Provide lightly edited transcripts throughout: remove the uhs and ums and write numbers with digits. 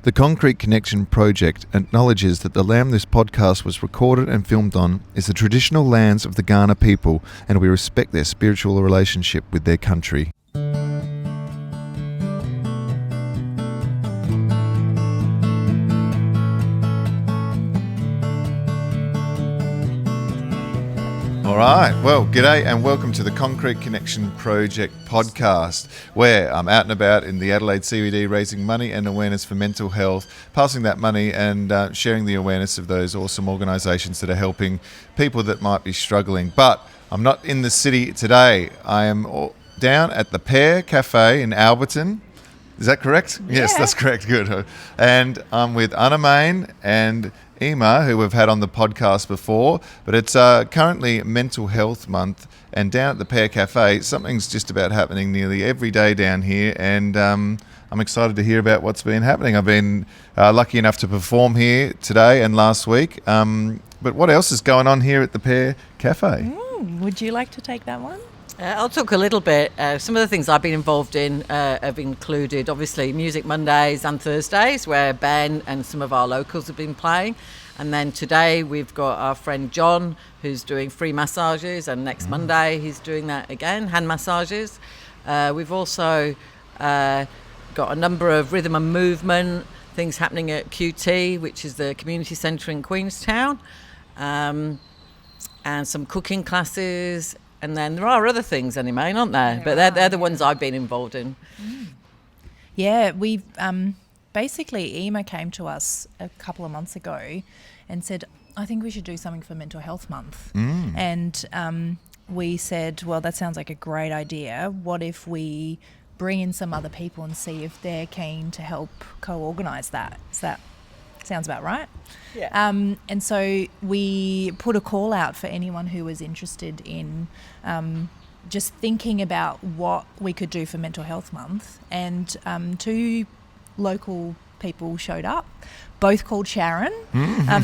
The Concrete Connection project acknowledges that the land this podcast was recorded and filmed on is the traditional lands of the Kaurna people, and we respect their spiritual relationship with their country. All right, well, g'day and welcome to the Concrete Connection Project podcast, where I'm out and about in the Adelaide CBD raising money and awareness for mental health, passing that money and sharing the awareness of those awesome organisations that are helping people that might be struggling. But I'm not in the city today. I am down at the Pear Cafe in Alberton. Is that correct? Yeah. Yes, that's correct. Good. And I'm with Annemijn and Eimear, who we've had on the podcast before, but it's currently Mental Health Month, and down at the Pear Cafe, something's just about happening nearly every day down here, and I'm excited to hear about what's been happening. I've been lucky enough to perform here today and last week, but what else is going on here at the Pear Cafe? Would you like to take that one? I'll talk a little bit. Some of the things I've been involved in have included, obviously, Music Mondays and Thursdays, where Ben and some of our locals have been playing. And then today we've got our friend John, who's doing free massages, and next Monday he's doing that again, hand massages. We've also got a number of rhythm and movement things happening at QT, which is the community centre in Queenstown, and some cooking classes. And then there are other things, Annemijn, aren't there? But they're the ones I've been involved in. Yeah, we've basically, Eimear came to us a couple of months ago and said, I think we should do something for Mental Health Month. And we said, well, that sounds like a great idea. What if we bring in some other people and see if they're keen to help co-organise that? Sounds about right. Yeah. And so we put a call out for anyone who was interested in just thinking about what we could do for Mental Health Month. And two local people showed up, both called Sharon.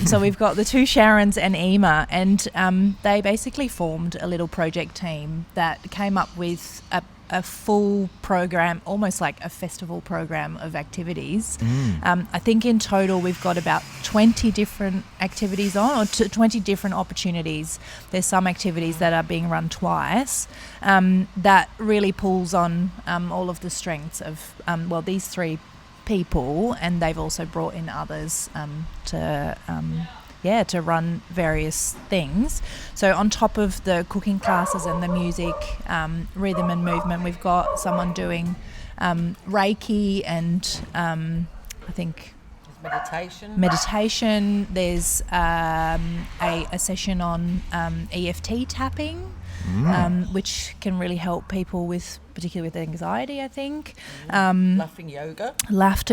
So we've got the two Sharons and Eimear, and they basically formed a little project team that came up with a full program, almost like a festival program of activities. I think in total we've got about 20 different activities on, or 20 different opportunities. There's some activities that are being run twice that really pulls on all of the strengths of, these three people, and they've also brought in others to run various things. So on top of the cooking classes and the music, rhythm and movement, we've got someone doing Reiki and I think meditation. There's a session on EFT tapping, which can really help people particularly with anxiety, I think. Laughter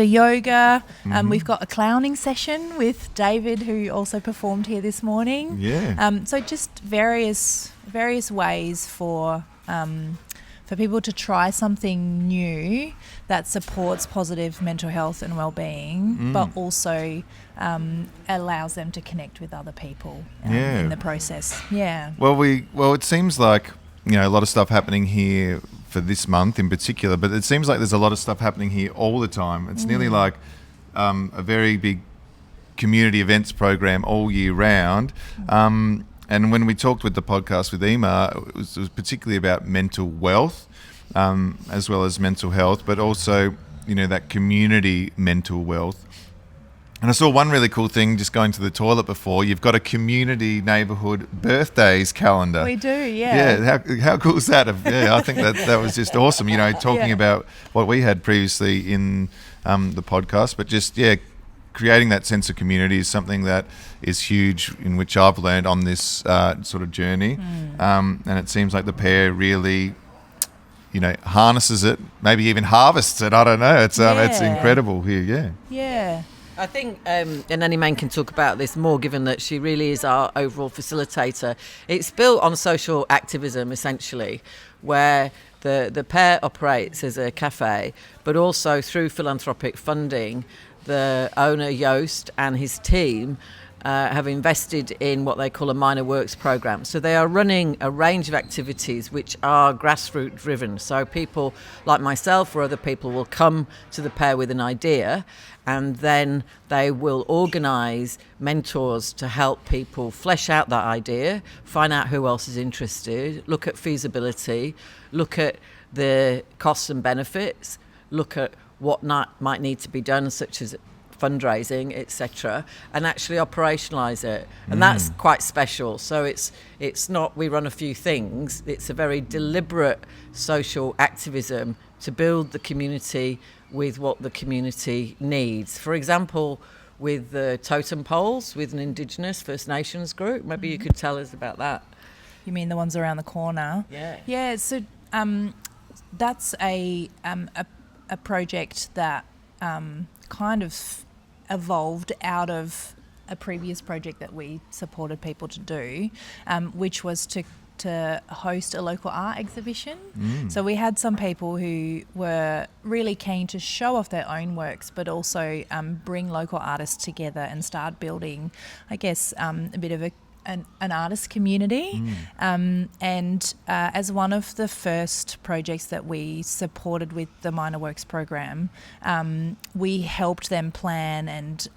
yoga. We've got a clowning session with David, who also performed here this morning. Yeah. So just various ways for people to try something new that supports positive mental health and well-being, but also allows them to connect with other people in the process. Yeah. Well, it seems like, a lot of stuff happening here for this month in particular, but it seems like there's a lot of stuff happening here all the time. It's nearly like a very big community events program all year round. And when we talked with the podcast with Eimear, it was particularly about mental wealth, as well as mental health, but also, that community mental wealth. And I saw one really cool thing just going to the toilet before. You've got a community neighbourhood birthdays calendar. We do, yeah. Yeah, how cool is that? Yeah, I think that was just awesome, talking about what we had previously in the podcast, but just, creating that sense of community is something that is huge, in which I've learned on this sort of journey. And it seems like the Pear really, harnesses it, maybe even harvests it. I don't know. It's incredible here. Yeah. I think, and Annemijn can talk about this more, given that she really is our overall facilitator. It's built on social activism, essentially, where the Pear operates as a cafe, but also through philanthropic funding, the owner, Joost, and his team have invested in what they call a minor works program. So they are running a range of activities which are grassroots driven. So people like myself or other people will come to the Pear with an idea, and then they will organise mentors to help people flesh out that idea, find out who else is interested, look at feasibility, look at the costs and benefits, look at what might need to be done, such as fundraising, etc., and actually operationalise it. And that's quite special. So it's not we run a few things, it's a very deliberate social activism to build the community with what the community needs. For example, with the totem poles, with an Indigenous First Nations group, maybe you could tell us about that. You mean the ones around the corner? Yeah. Yeah, so that's a project that kind of evolved out of a previous project that we supported people to do, which was to host a local art exhibition. So we had some people who were really keen to show off their own works, but also bring local artists together and start building, I guess, a bit of an artist community. And as one of the first projects that we supported with the Minor Works program, we helped them plan and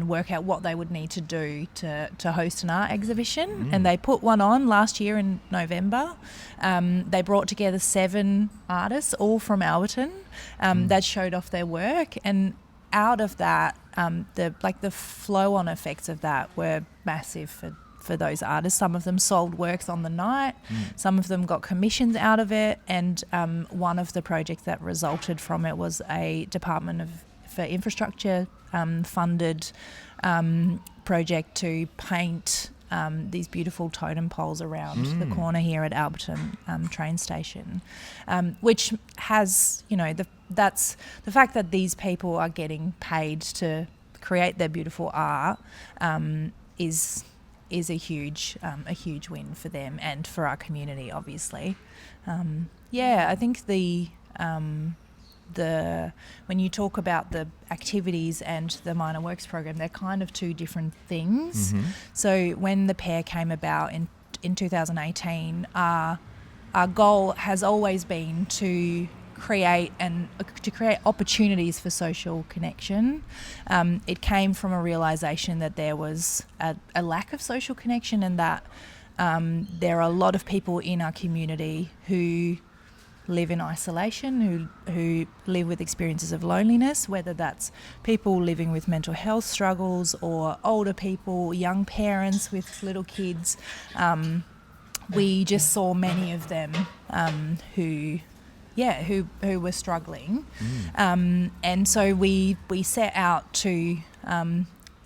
work out what they would need to do to host an art exhibition. And they put one on last year in November. They brought together 7 artists, all from Alberton, that showed off their work. And out of that, the flow-on effects of that were massive for those artists. Some of them sold works on the night. Some of them got commissions out of it. And one of the projects that resulted from it was a Department for Infrastructure funded project to paint these beautiful totem poles around the corner here at Alberton train station, which has, that's the fact that these people are getting paid to create their beautiful art is a huge win for them and for our community, obviously. I think when you talk about the activities and the Minor Works program, they're kind of two different things. So when the Pear came about in 2018, our goal has always been to create opportunities for social connection. It came from a realisation that there was a lack of social connection, and that there are a lot of people in our community who live in isolation, who live with experiences of loneliness, whether that's people living with mental health struggles or older people, young parents with little kids. We just saw many of them who were struggling. And so we set out to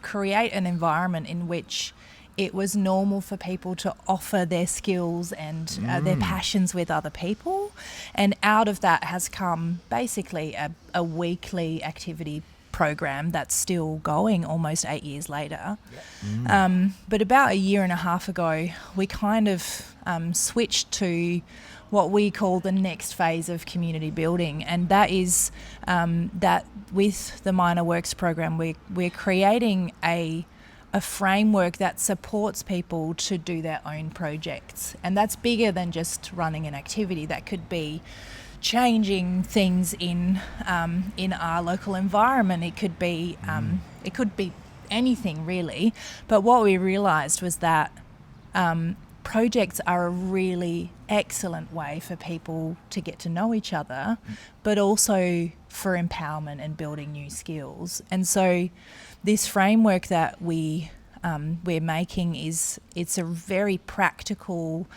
create an environment in which it was normal for people to offer their skills and their passions with other people. And out of that has come basically a weekly activity program that's still going almost 8 years later. But about a year and a half ago, we kind of switched to what we call the next phase of community building, and that is that with the Minor Works program, we're creating a framework that supports people to do their own projects. And that's bigger than just running an activity. That could be changing things in our local environment. It could be anything really. But what we realised was that projects are a really excellent way for people to get to know each other, but also for empowerment and building new skills. And so this framework that we're making it's a very practical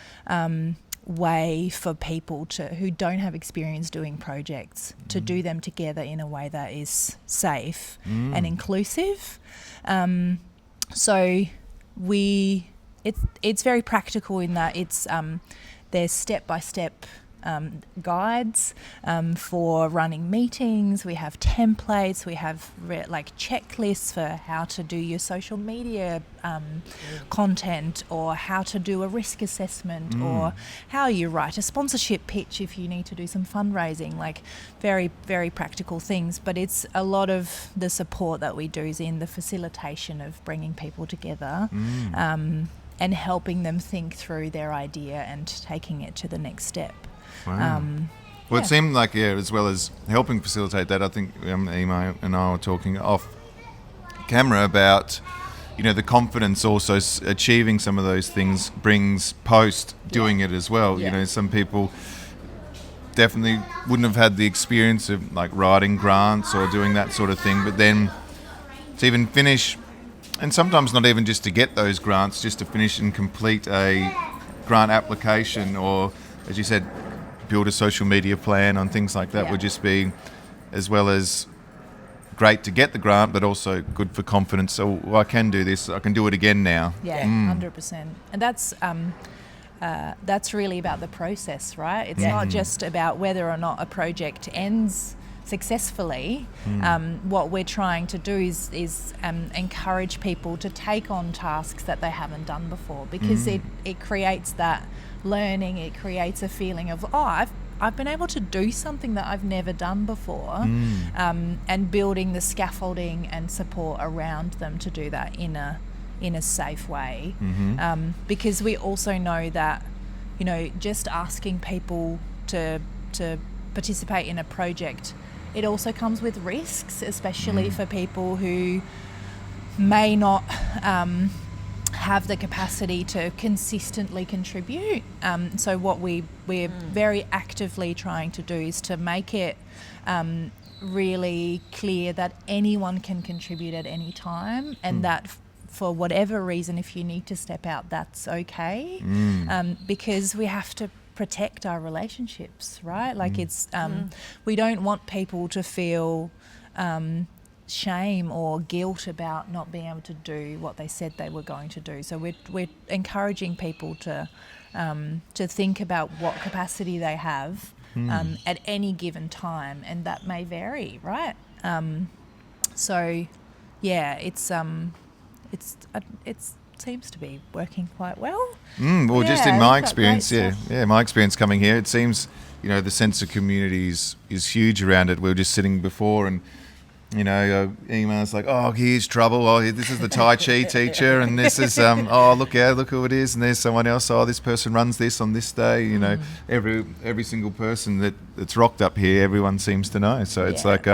way for people who don't have experience doing projects to do them together in a way that is safe and inclusive. So it's very practical in that there's step-by-step guides for running meetings. We have templates. We have checklists for how to do your social media content, or how to do a risk assessment, or how you write a sponsorship pitch if you need to do some fundraising. Like very, very practical things. But it's a lot of the support that we do is in the facilitation of bringing people together. And helping them think through their idea and taking it to the next step. Wow. Well, it seemed like, as well as helping facilitate that, I think Eimear and I were talking off camera about, the confidence also achieving some of those things brings post doing it as well. Yeah. Some people definitely wouldn't have had the experience of like writing grants or doing that sort of thing, but then to even finish, and sometimes not even just to get those grants, just to finish and complete a grant application, or as you said, build a social media plan on things like that would just be, as well as great to get the grant, but also good for confidence. So I can do this. I can do it again now. Yeah, 100%. And that's really about the process, right? It's not just about whether or not a project ends successfully. What we're trying to do is encourage people to take on tasks that they haven't done before, because it creates that learning. It creates a feeling of, I've been able to do something that I've never done before, and building the scaffolding and support around them to do that in a safe way. Because we also know that, just asking people to participate in a project, it also comes with risks, especially for people who may not have the capacity to consistently contribute. So what we're very actively trying to do is to make it really clear that anyone can contribute at any time, and that for whatever reason, if you need to step out, that's okay. Because we have to protect our relationships, right? Like it's we don't want people to feel shame or guilt about not being able to do what they said they were going to do. So we're encouraging people to think about what capacity they have at any given time, and that may vary, right? So yeah, it seems to be working quite well. Well, just in my experience, my experience coming here, it seems, the sense of community is huge around it. We were just sitting before, and emails like, here's trouble. This is the Tai Chi teacher, and this is look who it is, and there's someone else. This person runs this on this day. Every single person that's rocked up here, everyone seems to know. So it's like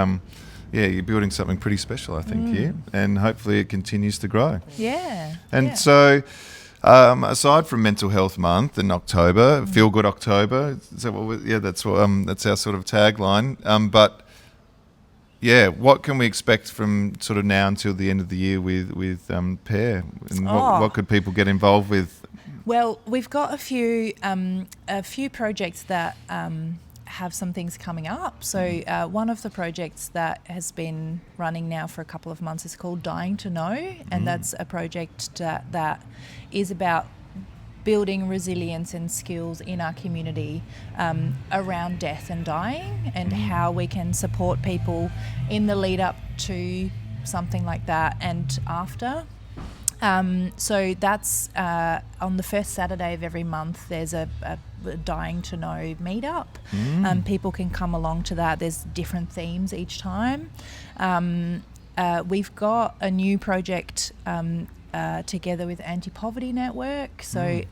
you're building something pretty special, I think, here, and hopefully it continues to grow. Yeah. And so, aside from Mental Health Month in October, Feel Good October, is that what that's our sort of tagline. But yeah, what can we expect from sort of now until the end of the year with Pear? And what could people get involved with? Well, we've got a few projects that have some things coming up. So one of the projects that has been running now for a couple of months is called Dying to Know, and that's a project that is about building resilience and skills in our community around death and dying, and how we can support people in the lead up to something like that and after. So that's on the first Saturday of every month. There's a Dying to Know meetup. People can come along to that. There's different themes each time. We've got a new project together with Anti-Poverty Network. So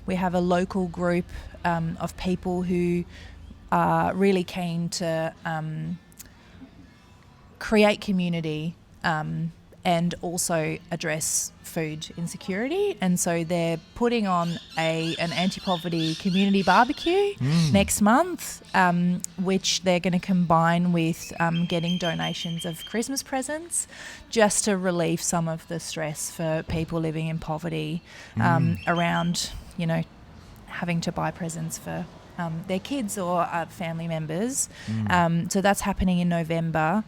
we have a local group of people who are really keen to create community and also address food insecurity. And so they're putting on an anti-poverty community barbecue next month, which they're going to combine with getting donations of Christmas presents, just to relieve some of the stress for people living in poverty around, having to buy presents for their kids or family members. So that's happening in November.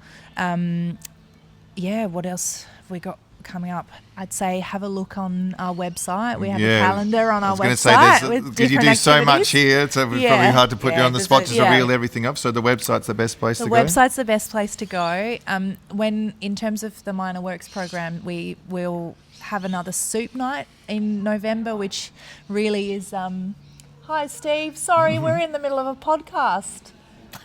What else have we got coming up? I'd say have a look on our website. We have a calendar on our website with different you do activities. So much here, so it's probably hard to put you on the spot just to reel everything up. So the website's the best place to go? The website's the best place to go. When, in terms of the Minor Works program, we will have another soup night in November, which really is... Hi, Steve. Sorry, we're in the middle of a podcast.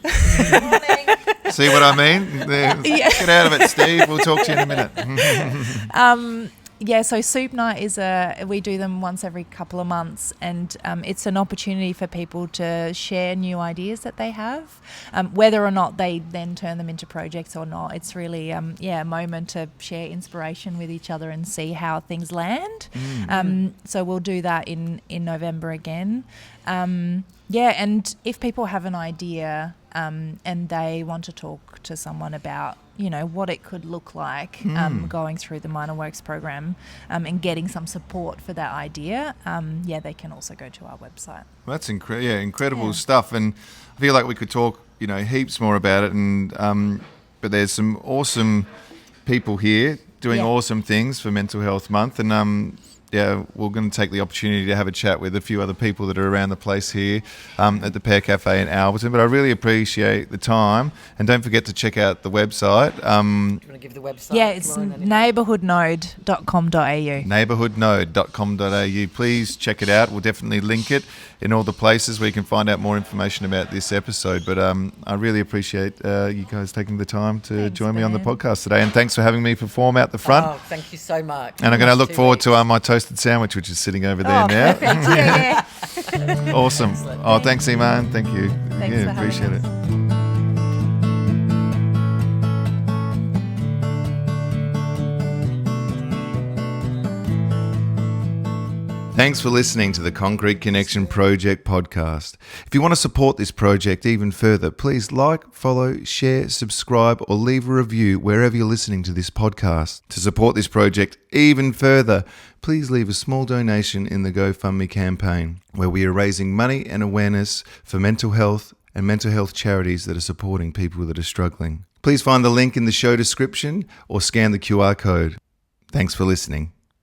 Morning. See what I mean? Get out of it, Steve. We'll talk to you in a minute. So Soup Night we do them once every couple of months, and it's an opportunity for people to share new ideas that they have, whether or not they then turn them into projects or not. It's really a moment to share inspiration with each other and see how things land. So we'll do that in November again. And if people have an idea and they want to talk to someone about, what it could look like going through the Minor Works program and getting some support for that idea, they can also go to our website. Well, that's incredible stuff. And I feel like we could talk, heaps more about it. And but there's some awesome people here doing awesome things for Mental Health Month. And we're going to take the opportunity to have a chat with a few other people that are around the place here at the Pear Cafe in Alberton. But I really appreciate the time. And don't forget to check out the website. Do you want to give the website? Yeah, it's neighbourhoodnode.com.au. Neighbourhoodnode.com.au. Please check it out. We'll definitely link it in all the places where you can find out more information about this episode. But I really appreciate you guys taking the time to join me on the podcast today. And thanks for having me perform out the front. Oh, thank you so much. And I'm going to look forward to my toasted sandwich, which is sitting over there now. Awesome. Excellent. Oh, thanks, Eimear. Thank you. Thanks for having appreciate us. it. Thanks for listening to the Concrete Connection Project podcast. If you want to support this project even further, please like, follow, share, subscribe, or leave a review wherever you're listening to this podcast. To support this project even further, please leave a small donation in the GoFundMe campaign, where we are raising money and awareness for mental health and mental health charities that are supporting people that are struggling. Please find the link in the show description or scan the QR code. Thanks for listening.